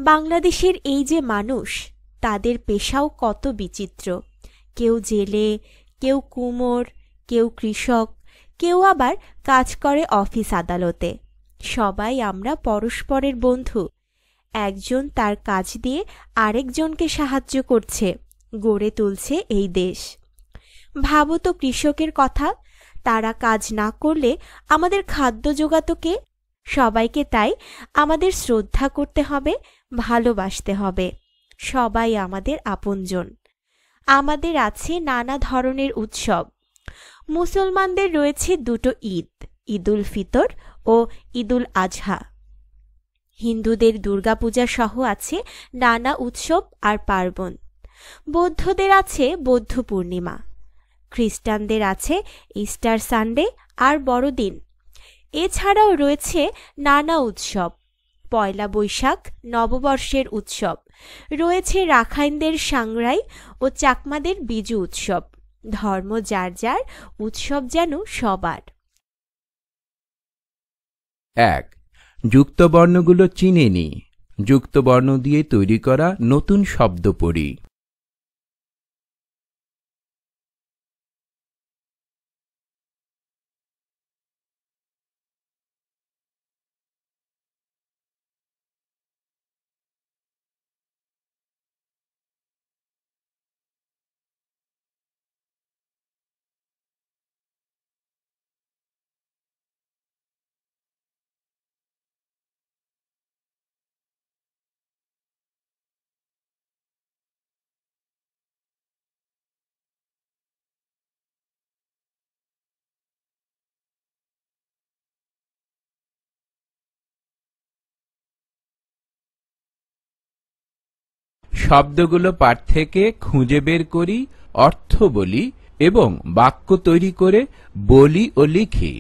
বাংলাদেশের এই যে মানুষ, তাদের পেশাও কত বিচিত্র। কেউ জেলে, কেউ কুমোর, কেউ কৃষক, কেউ আবার কাজ করে অফিস আদালতে। সবাই আমরা পরস্পরের বন্ধু। একজন তার কাজ দিয়ে আরেকজনকে সাহায্য করছে, গড়ে তুলছে এই দেশ। ভাবো তো কৃষকের কথা, তারা কাজ না করলে আমাদের খাদ্য জোগাতো কে? সবাইকে তাই আমাদের শ্রদ্ধা করতে হবে, ভালোবাসতে হবে। সবাই আমাদের আপনজন। আমাদের আছে নানা ধরনের উৎসব। মুসলমানদের রয়েছে দুটো ঈদ, ঈদুল ফিতর ও ঈদুল আজহা। হিন্দুদের দুর্গাপূজা সহ আছে নানা উৎসব আর পার্বণ। বৌদ্ধদের আছে বৌদ্ধ পূর্ণিমা। খ্রিস্টানদের আছে ইস্টার সানডে আর বড়দিন। এছাড়াও রয়েছে নানা উৎসব, পয়লা বৈশাখ নববর্ষের উৎসব, রয়েছে রাখাইনদের সাংরাই ও চাকমাদের বিজু উৎসব। ধর্ম যার যার, উৎসব যেন সবার। 1. যুক্তবর্ণগুলো চিনে নি। যুক্তবর্ণ দিয়ে তৈরি করা নতুন শব্দ পড়ি। শব্দগুলো পাঠ থেকে খুঁজে বের করি, অর্থ বলি এবং বাক্য তৈরি করে বলি ও লিখি।